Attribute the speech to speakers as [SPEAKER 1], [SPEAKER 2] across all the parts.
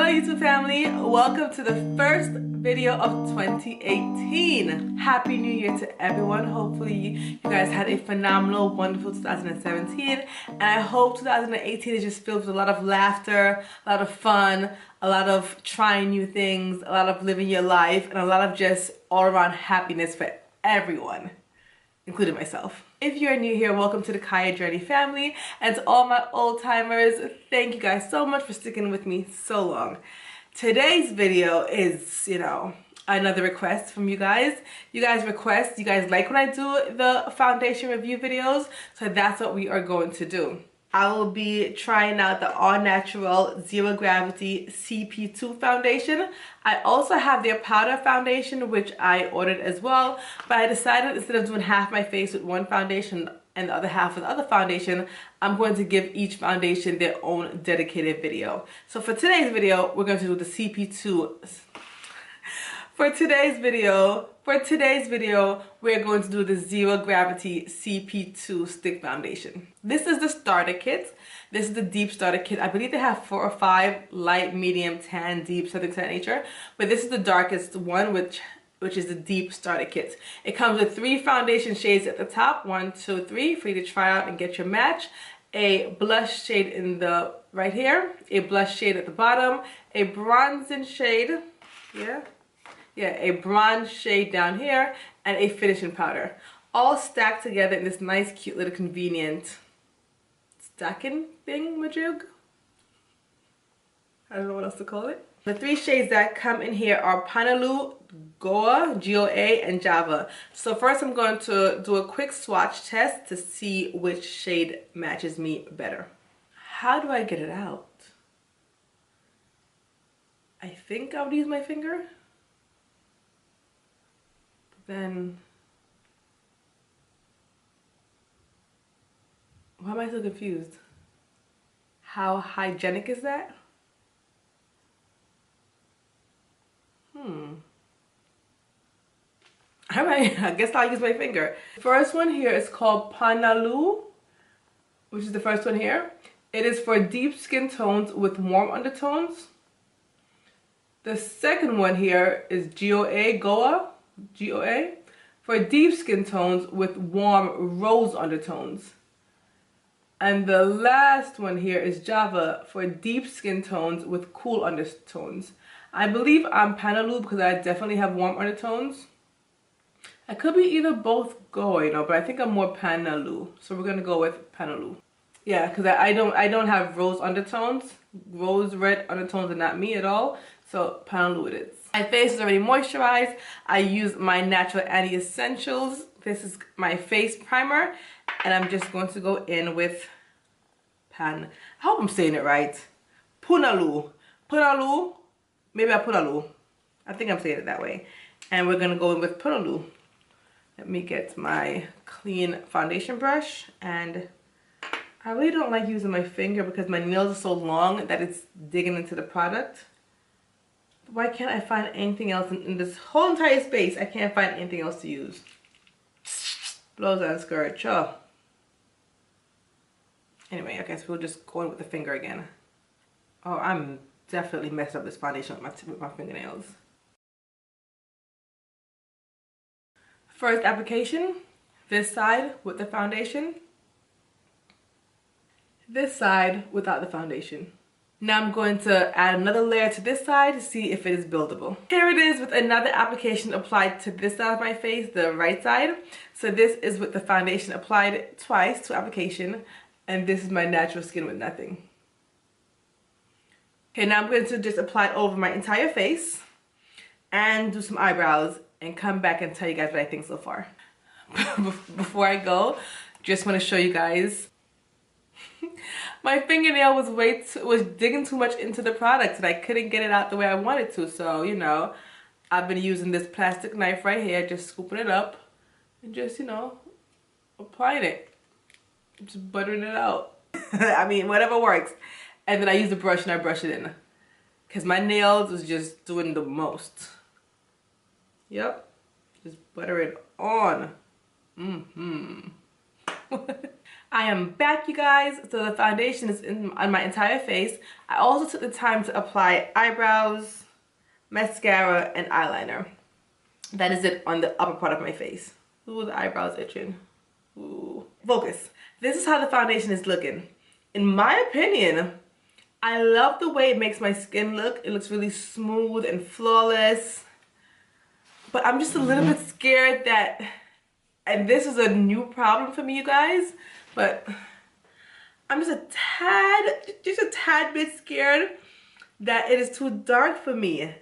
[SPEAKER 1] YouTube family, welcome to the first video of 2018. Happy New Year to everyone. Hopefully you guys had a phenomenal, wonderful 2017, and I hope 2018 is just filled with a lot of laughter, a lot of fun, a lot of trying new things, a lot of living your life, and a lot of just all-around happiness for everyone, including myself. If you're new here, welcome to the Kaya Journey family, and to all my old timers, thank you guys so much for sticking with me so long. Today's video is, another request from you guys. You guys request, you guys like when I do the foundation review videos, so that's what we are going to do. I will be trying out the AuNaturale Zero Gravity CP2 foundation. I also have their powder foundation, which I ordered as well, but I decided instead of doing half my face with one foundation and the other half with the other foundation, I'm going to give each foundation their own dedicated video. So for today's video, we're going to do the CP2. For today's video, we're going to do the Zero Gravity CP2 Stick Foundation. This is the starter kit. This is the deep starter kit. I believe they have 4 or 5, light, medium, tan, deep, something of that nature. But this is the darkest one, which is the deep starter kit. It comes with 3 foundation shades at the top, 1, 2, 3, for you to try out and get your match. A blush shade in the right here, a blush shade at the bottom, a bronzing shade, a bronze shade down here, and a finishing powder. All stacked together in this nice, cute little convenient stacking thingamajig. I don't know what else to call it. The 3 shades that come in here are Panaloo, Goa, G-O-A, and Java. So first I'm going to do a quick swatch test to see which shade matches me better. How do I get it out? I think I would use my finger. Then why am I so confused? How hygienic is that? Alright, I guess I'll use my finger. The first one here is called Panaloo, which is the first one here. It is for deep skin tones with warm undertones. The second one here is G-O-A, Goa, G-O-A, for deep skin tones with warm rose undertones. And the last one here is Java for deep skin tones with cool undertones. I believe I'm Panaloo because I definitely have warm undertones. I could be either both Goa, but I think I'm more Panaloo. So we're gonna go with Panaloo. Yeah, because I don't have rose undertones. Rose red undertones are not me at all. So Panaloo it is. My face is already moisturized. I use my Natural Essentials. This is my face primer, and I'm just going to go in with I hope I'm saying it right. Punaloo. Punaloo. Maybe Punaloo. I think I'm saying it that way. And we're gonna go in with Punaloo. Let me get my clean foundation brush, and I really don't like using my finger because my nails are so long that it's digging into the product. Why can't I find anything else in this whole entire space? I can't find anything else to use. Blows on skirt, sure. Anyway, I guess we'll just go in with the finger again. Oh, I'm definitely messed up this foundation with my fingernails. First application, this side with the foundation. This side without the foundation. Now I'm going to add another layer to this side to see if it is buildable. Here it is with another application applied to this side of my face, the right side. So this is with the foundation applied twice to application, and this is my natural skin with nothing. Okay, now I'm going to just apply it over my entire face and do some eyebrows and come back and tell you guys what I think so far. Before I go, just want to show you guys my fingernail was digging too much into the product and I couldn't get it out the way I wanted to. So, I've been using this plastic knife right here, just scooping it up and just, applying it. Just buttering it out. I mean, whatever works. And then I use the brush and I brush it in. Because my nails was just doing the most. Yep. Just butter it on. I am back, you guys. So the foundation is on my entire face. I also took the time to apply eyebrows, mascara, and eyeliner. That is it on the upper part of my face. Ooh, the eyebrows itching. Ooh. Focus. This is how the foundation is looking. In my opinion, I love the way it makes my skin look. It looks really smooth and flawless. But I'm just a little bit scared that, and this is a new problem for me, you guys, but I'm just a tad bit scared that it is too dark for me.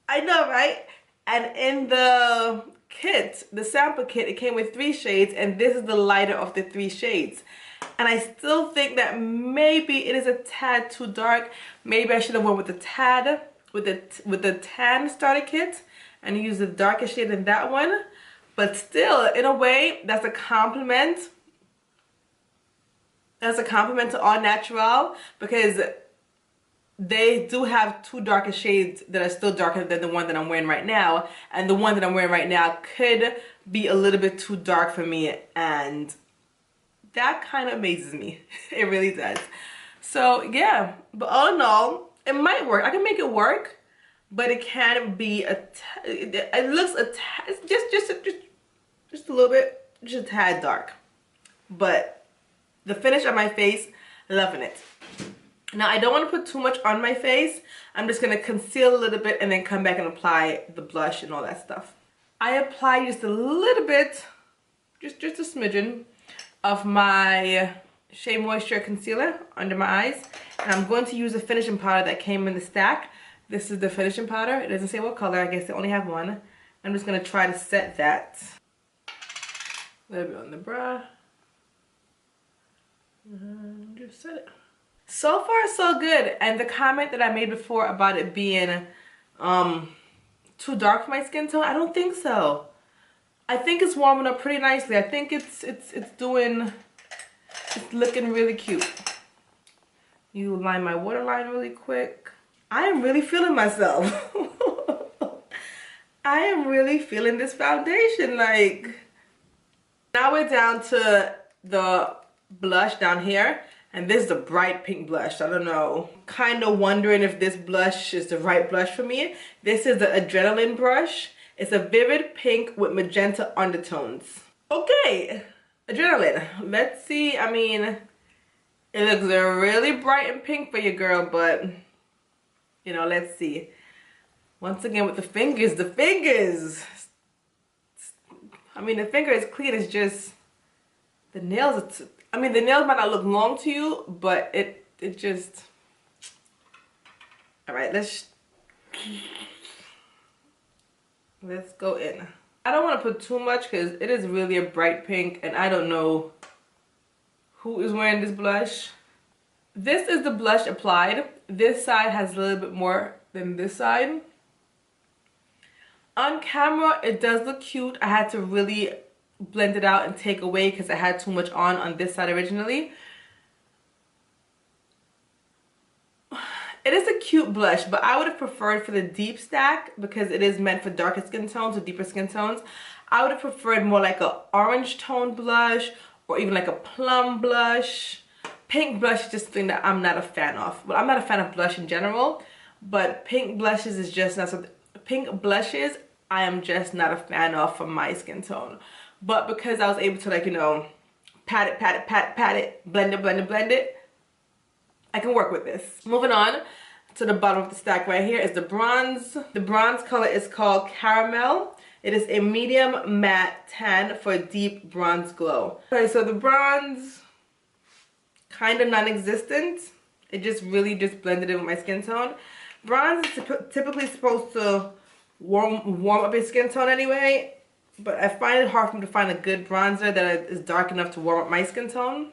[SPEAKER 1] I know, right? And in the kit, the sample kit, it came with 3 shades, and this is the lighter of the 3 shades. And I still think that maybe it is a tad too dark. Maybe I should have went with the tad, with the tan starter kit and used the darker shade in that one. But still, in a way, that's a compliment. That's a compliment to AuNaturale, because they do have 2 darker shades that are still darker than the one that I'm wearing right now. And the one that I'm wearing right now could be a little bit too dark for me, and that kind of amazes me. It really does. So yeah, but all in all, it might work. I can make it work, but it can be it looks just a little bit, just a tad dark. But the finish on my face, loving it. Now I don't want to put too much on my face. I'm just going to conceal a little bit and then come back and apply the blush and all that stuff. I apply just a little bit, just a smidgen of my Shea Moisture concealer under my eyes. And I'm going to use a finishing powder that came in the stack. This is the finishing powder. It doesn't say what color. I guess they only have one. I'm just going to try to set that. A little bit on the brow. And just set it. So far, so good. And the comment that I made before about it being too dark for my skin tone, I don't think so. I think it's warming up pretty nicely. I think it's looking really cute. You line my waterline really quick. I am really feeling myself. I am really feeling this foundation. Like, now we're down to the blush down here. And this is a bright pink blush. I don't know. Kind of wondering if this blush is the right blush for me. This is the Adrenaline brush. It's a vivid pink with magenta undertones. Okay, Adrenaline. Let's see. I mean, it looks really bright and pink for you, girl, but, you know, let's see. Once again with the fingers. The fingers. I mean, the finger is clean. It's just the nails. I mean, the nails might not look long to you, but it just... All right, let's go in. I don't want to put too much because it is really a bright pink, and I don't know who is wearing this blush. This is the blush applied. This side has a little bit more than this side. On camera, it does look cute. I had to really blend it out and take away because I had too much on this side originally. It is a cute blush, but I would have preferred for the deep stack, because it is meant for darker skin tones or deeper skin tones. I would have preferred more like an orange tone blush, or even like a plum blush. Pink blush is just something that I'm not a fan of. Well, I'm not a fan of blush in general, but pink blushes is just not something. Pink blushes I am just not a fan of for my skin tone. But because I was able to, like, you know, pat it, blend it, I can work with this. Moving on to the bottom of the stack right here is the bronze. The bronze color is called Caramel. It is a medium matte tan for a deep bronze glow. Okay, so the bronze, kind of non-existent. It just really just blended in with my skin tone. Bronze is typically supposed to warm up your skin tone anyway. But I find it hard for me to find a good bronzer that is dark enough to warm up my skin tone.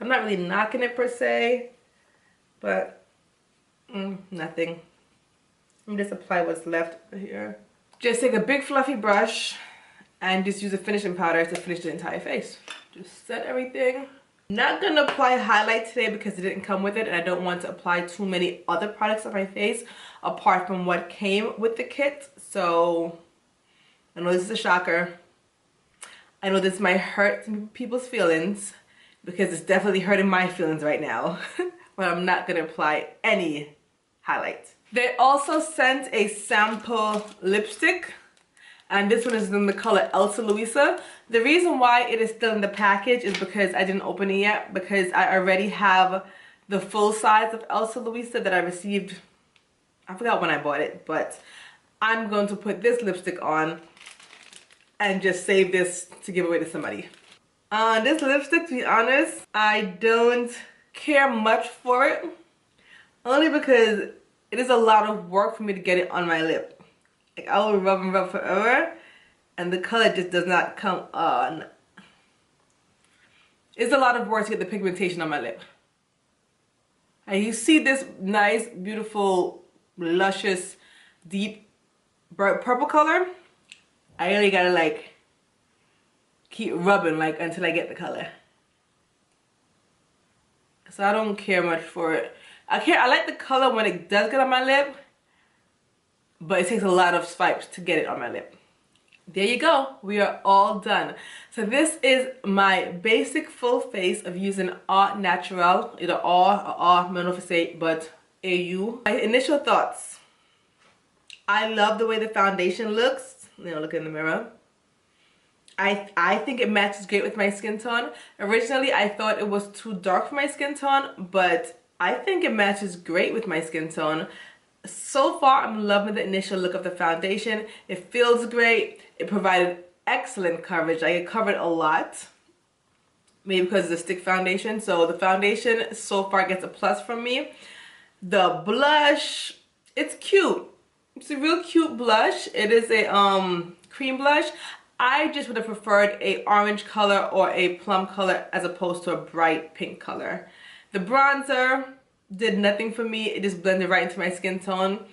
[SPEAKER 1] I'm not really knocking it per se, but nothing. Let me just apply what's left here. Just take a big fluffy brush and just use a finishing powder to finish the entire face. Just set everything. Not gonna apply highlight today because it didn't come with it, and I don't want to apply too many other products on my face apart from what came with the kit. So I know this is a shocker. I know this might hurt some people's feelings because it's definitely hurting my feelings right now, but I'm not gonna apply any highlight. They also sent a sample lipstick, and this one is in the color Elsa Louisa. The reason why it is still in the package is because I didn't open it yet, because I already have the full size of Elsa Louisa that I received. I forgot when I bought it, but I'm going to put this lipstick on and just save this to give away to somebody. This lipstick, to be honest, I don't care much for it, only because it is a lot of work for me to get it on my lip. Like, I will rub and rub forever, and the color just does not come on. It's a lot of work to get the pigmentation on my lip. And you see this nice, beautiful, luscious, deep, bright purple color? I really gotta like keep rubbing like until I get the color. So I don't care much for it. I like the color when it does get on my lip, but it takes a lot of swipes to get it on my lip. There you go, we are all done. So this is my basic full face of using AuNaturale, either I don't know if I say it, but AU. My initial thoughts. I love the way the foundation looks. You know, look in the mirror. I think it matches great with my skin tone. Originally, I thought it was too dark for my skin tone, but I think it matches great with my skin tone. So far, I'm loving the initial look of the foundation. It feels great. It provided excellent coverage. Like, it covered a lot. Maybe because it's a stick foundation. So the foundation so far gets a plus from me. The blush, it's cute. It's a real cute blush. It is a cream blush. I just would have preferred a orange color or a plum color as opposed to a bright pink color. The bronzer did nothing for me. It just blended right into my skin tone.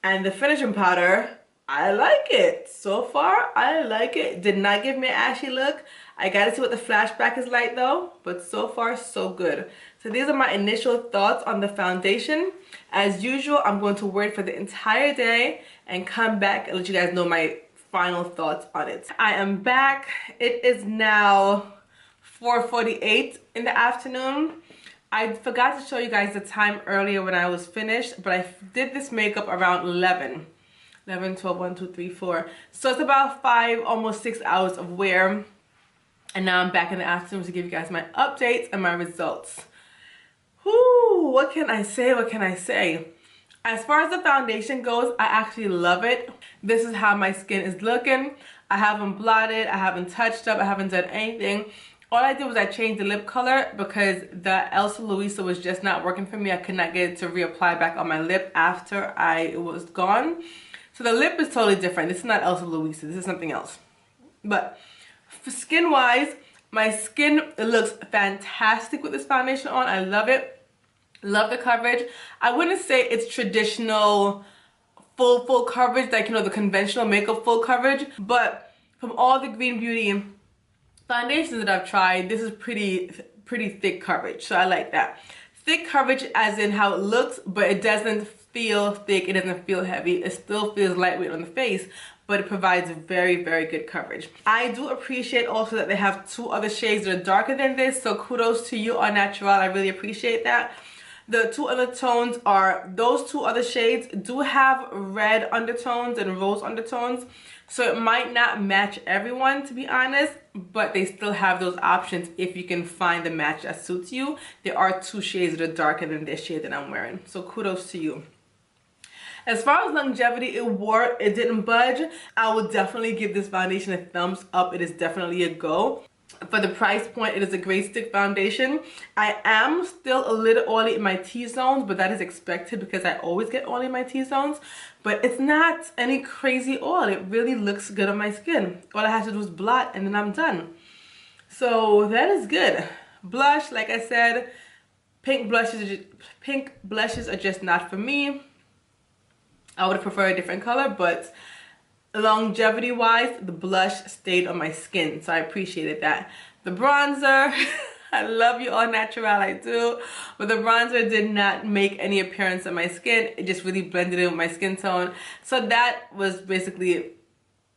[SPEAKER 1] And the finishing powder, I like it. So far, I like it. Did not give me an ashy look. I gotta see what the flashback is like though. But so far, so good. So these are my initial thoughts on the foundation. As usual, I'm going to wear it for the entire day and come back and let you guys know my final thoughts on it. I am back. It is now 4:48 in the afternoon. I forgot to show you guys the time earlier when I was finished, but I did this makeup around 11, 12, 1, 2, 3, 4. So it's about 5, almost 6 hours of wear. And now I'm back in the afternoon to give you guys my updates and my results. Whoo, what can I say? What can I say? As far as the foundation goes, I actually love it. This is how my skin is looking. I haven't blotted, I haven't touched up, I haven't done anything. All I did was I changed the lip color because the Elsa Louisa was just not working for me. I could not get it to reapply back on my lip after it was gone. So the lip is totally different. This is not Elsa Louisa, this is something else. But for skin wise, my skin, it looks fantastic with this foundation on. I love it. Love the coverage. I wouldn't say it's traditional full coverage, like, you know, the conventional makeup full coverage, but from all the Green Beauty foundations that I've tried, this is pretty thick coverage, so I like that. Thick coverage as in how it looks, but it doesn't feel thick, it doesn't feel heavy, it still feels lightweight on the face, but it provides very good coverage. I do appreciate also that they have 2 other shades that are darker than this, so kudos to you AuNaturale, I really appreciate that. The 2 other tones are, those 2 other shades do have red undertones and rose undertones, so it might not match everyone, to be honest, but they still have those options if you can find the match that suits you. There are 2 shades that are darker than this shade that I'm wearing, so kudos to you. As far as longevity, it didn't budge. I will definitely give this foundation a thumbs up. It is definitely a go. For the price point, it is a great stick foundation. I am still a little oily in my T-zones, but that is expected because I always get oily in my T-zones. But it's not any crazy oil. It really looks good on my skin. All I have to do is blot and then I'm done. So that is good. Blush, like I said, pink blushes are just not for me. I would prefer a different color, but longevity wise, the blush stayed on my skin, so I appreciated that. The bronzer, I love you AuNaturale, I do, but the bronzer did not make any appearance on my skin. It just really blended in with my skin tone, so that was basically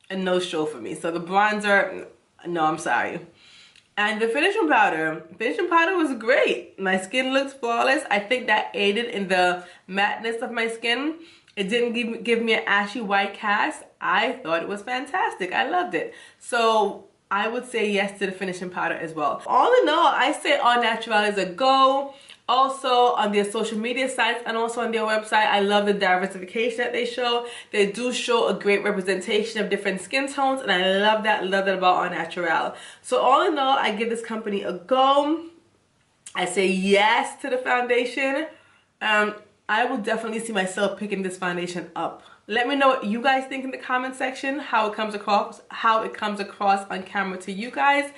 [SPEAKER 1] a no-show for me. So the bronzer, No, I'm sorry. And the finishing powder was great. My skin looks flawless. I think that aided in the matteness of my skin. It didn't give me an ashy white cast. I thought it was fantastic. I loved it. So I would say yes to the finishing powder as well. All in all, I say AuNaturale is a go. Also on their social media sites and also on their website, I love the diversification that they show. They do show a great representation of different skin tones, and I love that about AuNaturale. So all in all, I give this company a go. I say yes to the foundation. I will definitely see myself picking this foundation up. Let me know what you guys think in the comment section, how it comes across on camera to you guys.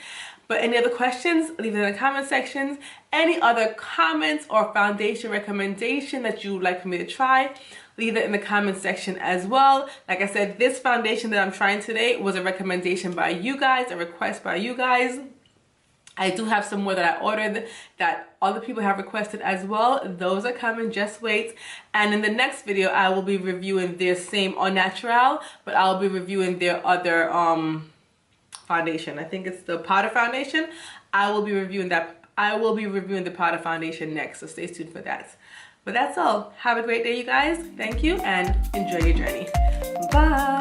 [SPEAKER 1] But any other questions, leave it in the comment sections. Any other comments or foundation recommendation that you would like for me to try, leave it in the comment section as well. Like I said, this foundation that I'm trying today was a recommendation by you guys, a request by you guys. I do have some more that I ordered that other people have requested as well. Those are coming, just wait. And in the next video, I will be reviewing their same AuNaturale, but I'll be reviewing their other foundation. I think it's the powder foundation. I will be reviewing the powder foundation next, so stay tuned for that. But that's all. Have a great day, you guys. Thank you, and enjoy your journey. Bye.